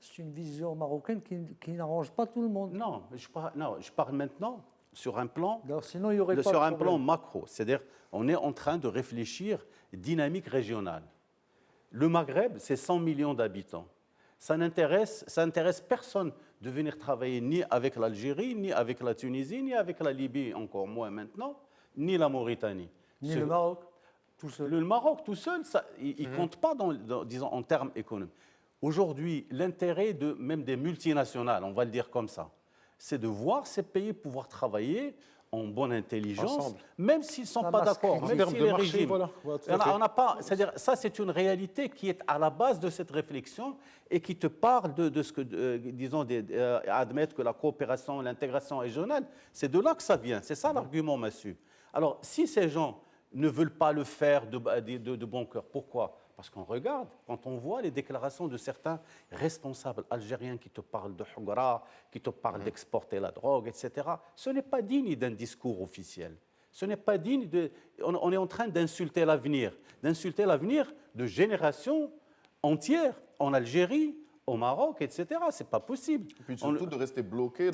C'est une vision marocaine qui n'arrange pas tout le monde. Non, je parle maintenant sur un plan, alors, sinon, il y aurait pas sur un plan macro. C'est-à-dire, on est en train de réfléchir dynamique régionale. Le Maghreb, c'est 100 millions d'habitants. Ça n'intéresse personne de venir travailler ni avec l'Algérie, ni avec la Tunisie, ni avec la Libye, encore moins maintenant, ni la Mauritanie. Ni le Maroc, tout seul. Le Maroc, tout seul, il ne compte pas disons, en termes économiques. Aujourd'hui, l'intérêt même des multinationales, on va le dire comme ça, c'est de voir ces pays pouvoir travailler en bonne intelligence, ensemble. Même s'ils ne sont pas d'accord, même si les régimes... Voilà, c'est-à-dire, ça, c'est une réalité qui est à la base de cette réflexion et qui te parle de ce que, disons, admettre que la coopération, l'intégration régionale, c'est de là que ça vient. C'est ça l'argument massu. Alors, si ces gens ne veulent pas le faire de bon cœur, pourquoi ? Parce qu'on regarde, quand on voit les déclarations de certains responsables algériens qui te parlent de Hougra, qui te parlent d'exporter la drogue, etc., ce n'est pas digne d'un discours officiel. Ce n'est pas digne de... On est en train d'insulter l'avenir de générations entières en Algérie, au Maroc, etc. Ce n'est pas possible. Et puis surtout de rester bloqué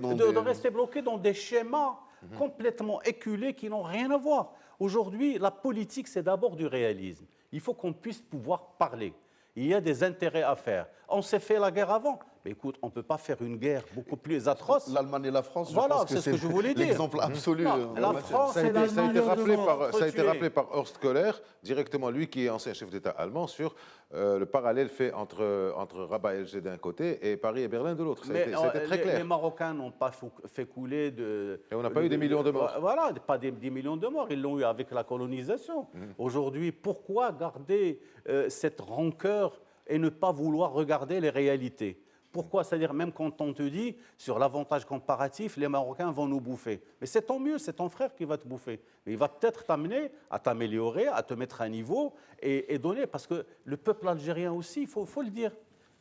dans des schémas complètement éculés qui n'ont rien à voir. Aujourd'hui, la politique, c'est d'abord du réalisme. Il faut qu'on puisse pouvoir parler. Il y a des intérêts à faire. On s'est fait la guerre avant. Mais écoute, on ne peut pas faire une guerre beaucoup plus atroce. L'Allemagne et la France, Voilà, je pense que c'est ce que je voulais dire. l'exemple absolu. Non, la France Ça a et été, ça a été rappelé par, ça a été tués. rappelé par Horst Köhler, directement lui qui est ancien chef d'État allemand, sur le parallèle fait entre Rabat et Alger d'un côté et Paris et Berlin de l'autre. Ça a été très clair. Les Marocains n'ont pas fait couler de... Et on n'a pas eu des millions de morts. Voilà, pas des millions de morts. Ils l'ont eu avec la colonisation. Aujourd'hui, pourquoi garder cette rancœur et ne pas vouloir regarder les réalités? Pourquoi? C'est-à-dire, même quand on te dit, sur l'avantage comparatif, les Marocains vont nous bouffer. Mais c'est tant mieux, c'est ton frère qui va te bouffer. Mais il va peut-être t'amener à t'améliorer, à te mettre à niveau et donner. Parce que le peuple algérien aussi, il faut le dire,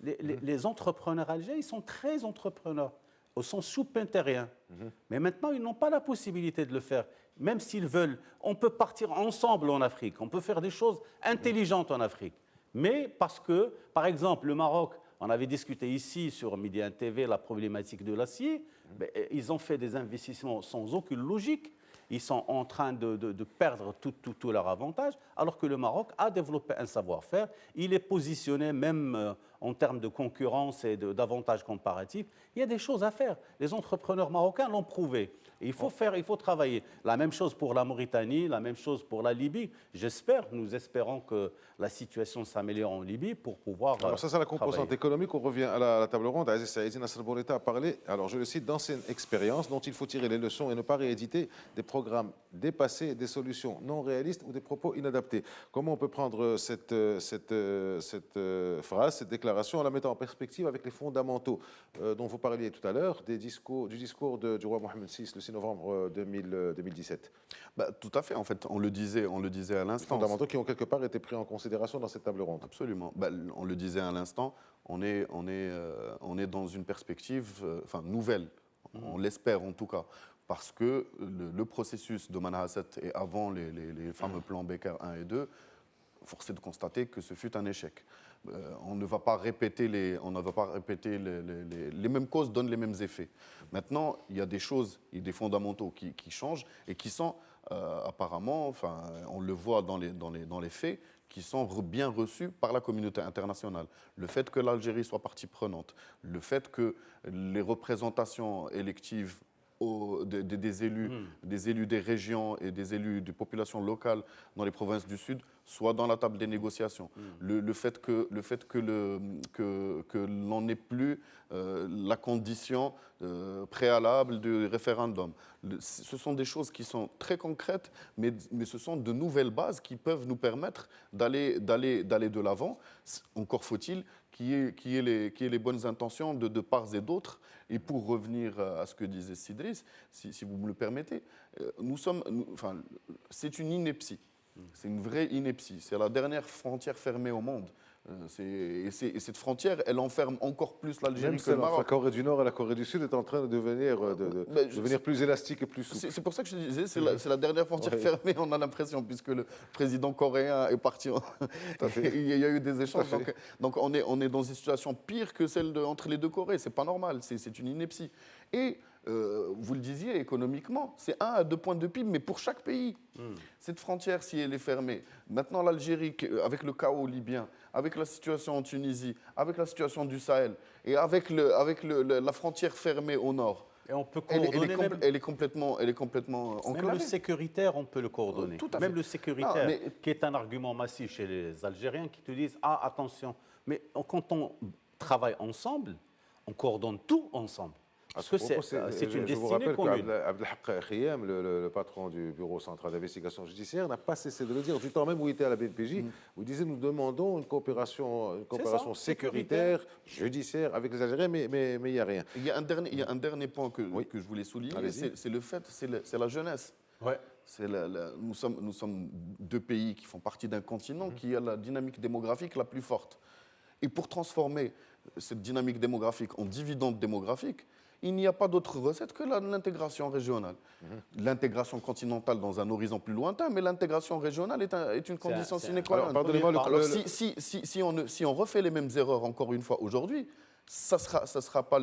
les entrepreneurs algériens, ils sont très entrepreneurs, au sens sous-pintérien. Mais maintenant, ils n'ont pas la possibilité de le faire. Même s'ils veulent, on peut partir ensemble en Afrique, on peut faire des choses intelligentes en Afrique. Mais parce que, par exemple, le Maroc, on avait discuté ici sur Midi 1 TV la problématique de l'acier. Ils ont fait des investissements sans aucune logique. Ils sont en train de perdre tout leur avantage, alors que le Maroc a développé un savoir-faire. Il est positionné même en termes de concurrence et d'avantages comparatifs. Il y a des choses à faire. Les entrepreneurs marocains l'ont prouvé. Et il faut travailler. La même chose pour la Mauritanie, la même chose pour la Libye. Nous espérons que la situation s'améliore en Libye pour pouvoir Alors ça, c'est la composante travailler. économique. On revient à la table ronde. Aziz Saïdi Nasser Bourita a parlé, alors je le cite, d'anciennes expériences dont il faut tirer les leçons et ne pas rééditer des programmes dépassés, des solutions non réalistes ou des propos inadaptés. Comment on peut prendre cette phrase, cette déclaration, en la mettant en perspective avec les fondamentaux dont vous parliez tout à l'heure, du discours du roi Mohamed VI le 6 novembre 2017? Tout à fait, en fait, on le disait à l'instant. Fondamentaux qui ont quelque part été pris en considération dans cette table ronde. Absolument. On le disait à l'instant, on est dans une perspective nouvelle, on l'espère en tout cas, parce que le processus de Manhasset et avant les fameux plans Becker 1 et 2, force est de constater que ce fut un échec. On ne va pas répéter les mêmes causes donnent les mêmes effets. Maintenant, il y a des choses, il y a des fondamentaux qui changent et qui sont apparemment, on le voit dans les faits, qui sont bien reçus par la communauté internationale. Le fait que l'Algérie soit partie prenante, le fait que les représentations électives des élus des régions et des élus des populations locales dans les provinces du Sud soient dans la table des négociations. Le fait que l'on n'ait plus la condition préalable du référendum. Ce sont des choses qui sont très concrètes, mais ce sont de nouvelles bases qui peuvent nous permettre d'aller de l'avant. Encore faut-il qu'il y ait les bonnes intentions de part et d'autre. Et pour revenir à ce que disait Sidris, si vous me le permettez, c'est une ineptie. C'est une vraie ineptie. C'est la dernière frontière fermée au monde. Et cette frontière, elle enferme encore plus l'Algérie que le Maroc. La Corée du Nord et la Corée du Sud est en train de devenir, devenir plus élastique et plus souple. C'est pour ça que je disais, c'est la dernière frontière fermée, on a l'impression, puisque le président coréen est parti. Il y a eu des échanges. Donc on est dans une situation pire que celle entre les deux Corées. C'est pas normal, c'est une ineptie. Et vous le disiez, économiquement, c'est 1 à 2 points de PIB, mais pour chaque pays. Cette frontière, si elle est fermée, maintenant l'Algérie, avec le chaos libyen, avec la situation en Tunisie, avec la situation du Sahel, et avec la frontière fermée au nord, et on peut coordonner elle est complètement enclavée. Même le sécuritaire, on peut le coordonner. Tout à même fait. le sécuritaire, qui est un argument massif chez les Algériens, qui te disent « Ah, attention ». Mais quand on travaille ensemble, on coordonne tout ensemble. Parce que c'est une Je vous destinée rappelle commune. qu'Abdelhak Khiyam, le patron du Bureau central d'investigation judiciaire, n'a pas cessé de le dire du temps même où il était à la BNPJ, où il disait nous demandons une coopération sécuritaire, judiciaire avec les Algériens, mais il n'y a rien. Il y a un dernier point que je voulais souligner, c'est la jeunesse. Ouais. Nous sommes 2 pays qui font partie d'un continent qui a la dynamique démographique la plus forte. Et pour transformer cette dynamique démographique en dividende démographique, il n'y a pas d'autre recette que l'intégration régionale. L'intégration continentale dans un horizon plus lointain, mais l'intégration régionale est une condition sine qua non. Alors, si on refait les mêmes erreurs encore une fois aujourd'hui, ça sera pas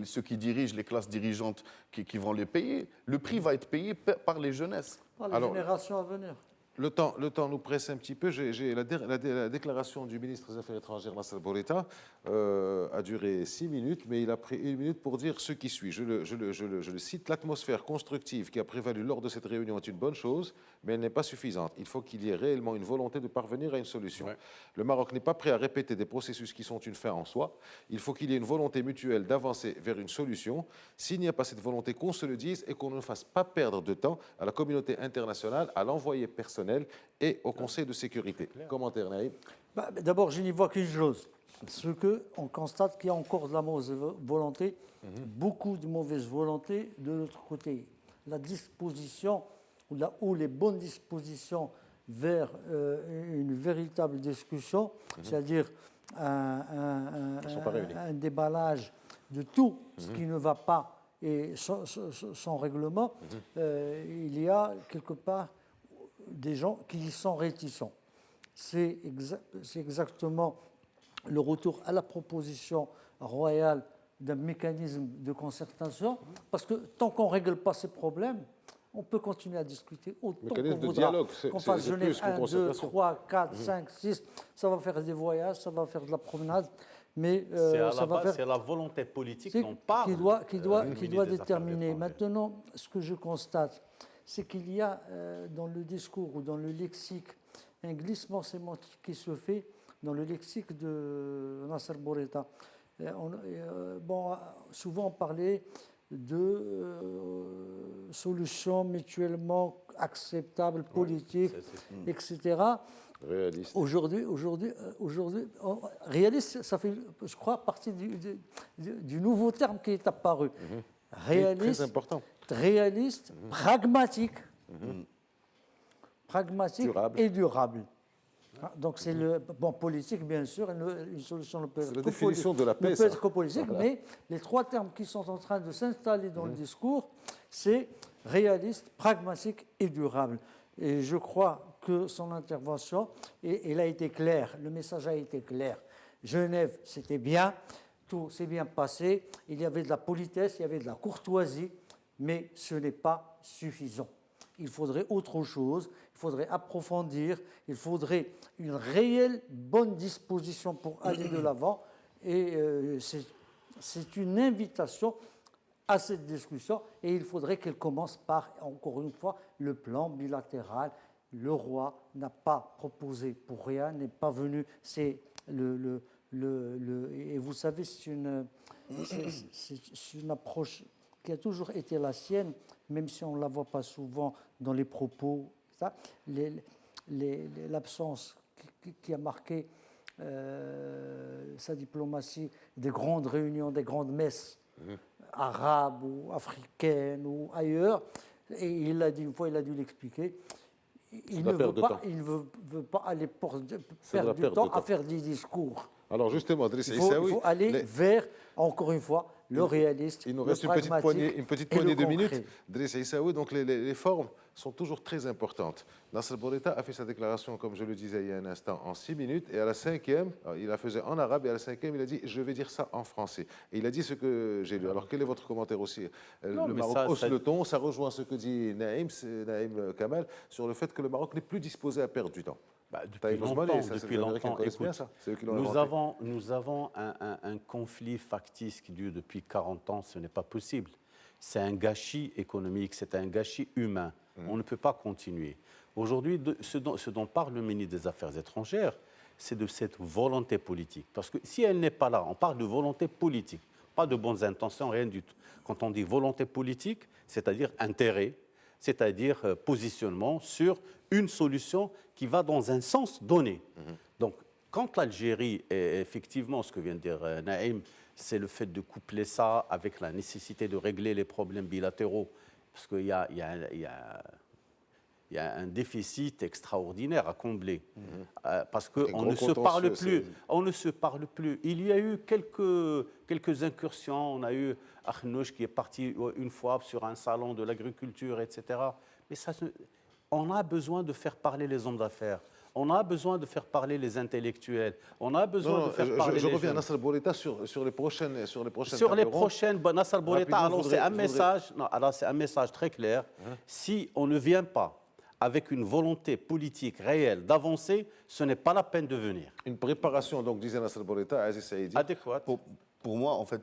ceux qui dirigent, les classes dirigeantes qui vont les payer. Le prix va être payé par les jeunesses. Par les générations à venir. Le temps nous presse un petit peu. La déclaration du ministre des Affaires étrangères, Nasser Bourita, a duré 6 minutes, mais il a pris 1 minute pour dire ce qui suit. Je le cite, l'atmosphère constructive qui a prévalu lors de cette réunion est une bonne chose, mais elle n'est pas suffisante. Il faut qu'il y ait réellement une volonté de parvenir à une solution. Ouais. Le Maroc n'est pas prêt à répéter des processus qui sont une fin en soi. Il faut qu'il y ait une volonté mutuelle d'avancer vers une solution. S'il n'y a pas cette volonté, qu'on se le dise et qu'on ne fasse pas perdre de temps à la communauté internationale, à l'envoyé personnel et au Conseil de sécurité. Commentaire, Naïm. D'abord, je n'y vois qu'une chose. Ce qu'on constate qu'il y a encore de la mauvaise volonté, beaucoup de mauvaise volonté de l'autre côté. La disposition, ou les bonnes dispositions vers une véritable discussion, c'est-à-dire un déballage de tout ce qui ne va pas et son règlement, il y a quelque part des gens qui y sont réticents. C'est exactement le retour à la proposition royale d'un mécanisme de concertation, parce que tant qu'on ne règle pas ces problèmes, on peut continuer à discuter autant qu'on voudra. Qu'on fasse Genève 1, 2, 3, 4, 5, 6, ça va faire des voyages, ça va faire de la promenade, mais c'est la volonté politique qu'on parle qui doit déterminer. Maintenant, ce que je constate, c'est qu'il y a dans le discours ou dans le lexique un glissement sémantique qui se fait dans le lexique de Nasser Bourita. Souvent on parlait de solutions mutuellement acceptables, politiques, etc. Réaliste. Aujourd'hui, réaliste, ça fait, je crois, partie du nouveau terme qui est apparu. Réaliste, très important. Réaliste, pragmatique, pragmatique et durable. Donc c'est le politique, bien sûr, une solution ne peut être la définition de la paix, que politique, mais les trois termes qui sont en train de s'installer dans le discours, c'est réaliste, pragmatique et durable. Et je crois que son intervention, elle a été claire, le message a été clair. Genève, c'était bien, tout s'est bien passé, il y avait de la politesse, il y avait de la courtoisie, mais ce n'est pas suffisant. Il faudrait autre chose, il faudrait approfondir, il faudrait une réelle bonne disposition pour aller de l'avant. Et c'est une invitation à cette discussion et il faudrait qu'elle commence par, encore une fois, le plan bilatéral. Le roi n'a pas proposé pour rien, n'est pas venu. C'est et vous savez, c'est une approche qui a toujours été la sienne, même si on ne la voit pas souvent dans les propos. L'absence qui a marqué sa diplomatie des grandes réunions, des grandes messes arabes ou africaines ou ailleurs, et il a dit une fois, il a dû l'expliquer, il ne veut pas aller perdre du temps à faire des discours. Alors justement, il faut aller vers, encore une fois, le réaliste, il nous reste une petite poignée de minutes. Driss Issaoui, donc les formes sont toujours très importantes. Nasser Bourita a fait sa déclaration, comme je le disais il y a un instant, en 6 minutes. Et à la 5e, il la faisait en arabe. Et à la 5e, il a dit « Je vais dire ça en français ». Et il a dit ce que j'ai lu. Alors, quel est votre commentaire aussi? Le Maroc hausse le ton. Ça rejoint ce que dit Naïm Kamal sur le fait que le Maroc n'est plus disposé à perdre du temps. Depuis longtemps, nous avons un conflit factice qui dure depuis 40 ans, ce n'est pas possible. C'est un gâchis économique, c'est un gâchis humain. On ne peut pas continuer. Aujourd'hui, ce dont parle le ministre des Affaires étrangères, c'est de cette volonté politique. Parce que si elle n'est pas là, on parle de volonté politique, pas de bonnes intentions, rien du tout. Quand on dit volonté politique, c'est-à-dire intérêt, c'est-à-dire positionnement sur une solution qui va dans un sens donné. Donc, quand l'Algérie, et effectivement, ce que vient de dire Naïm, c'est le fait de coupler ça avec la nécessité de régler les problèmes bilatéraux, parce qu'il y a un déficit extraordinaire à combler, parce qu'on ne se parle plus. Il y a eu quelques incursions. On a eu Akhnouch qui est parti une fois sur un salon de l'agriculture, etc. Mais on a besoin de faire parler les hommes d'affaires. On a besoin de faire parler les intellectuels. On a besoin de faire parler les jeunes. Je reviens à Nasser Bourita sur les prochaines. Sur les prochaines, Nasser Bourita, alors c'est un message très clair. Si on ne vient pas avec une volonté politique réelle d'avancer, ce n'est pas la peine de venir. Une préparation, donc, disait Nasser Bourita, Aziz Saïdi. Adéquate. Pour moi, en fait,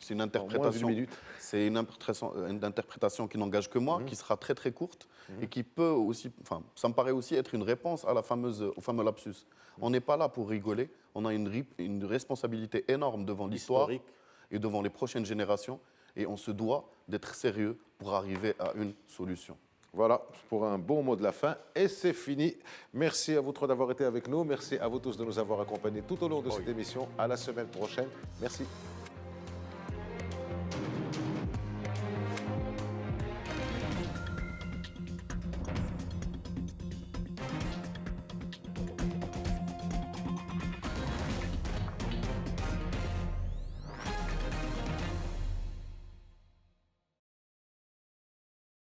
c'est une moins interprétation. d'une minute. C'est une interprétation qui n'engage que moi, qui sera très très courte et qui peut aussi, enfin, ça me paraît aussi être une réponse à au fameux lapsus. On n'est pas là pour rigoler. On a une responsabilité énorme devant l'histoire et devant les prochaines générations, et on se doit d'être sérieux pour arriver à une solution. Voilà, pour un bon mot de la fin. Et c'est fini. Merci à vous trois d'avoir été avec nous. Merci à vous tous de nous avoir accompagnés tout au long de cette émission. À la semaine prochaine. Merci.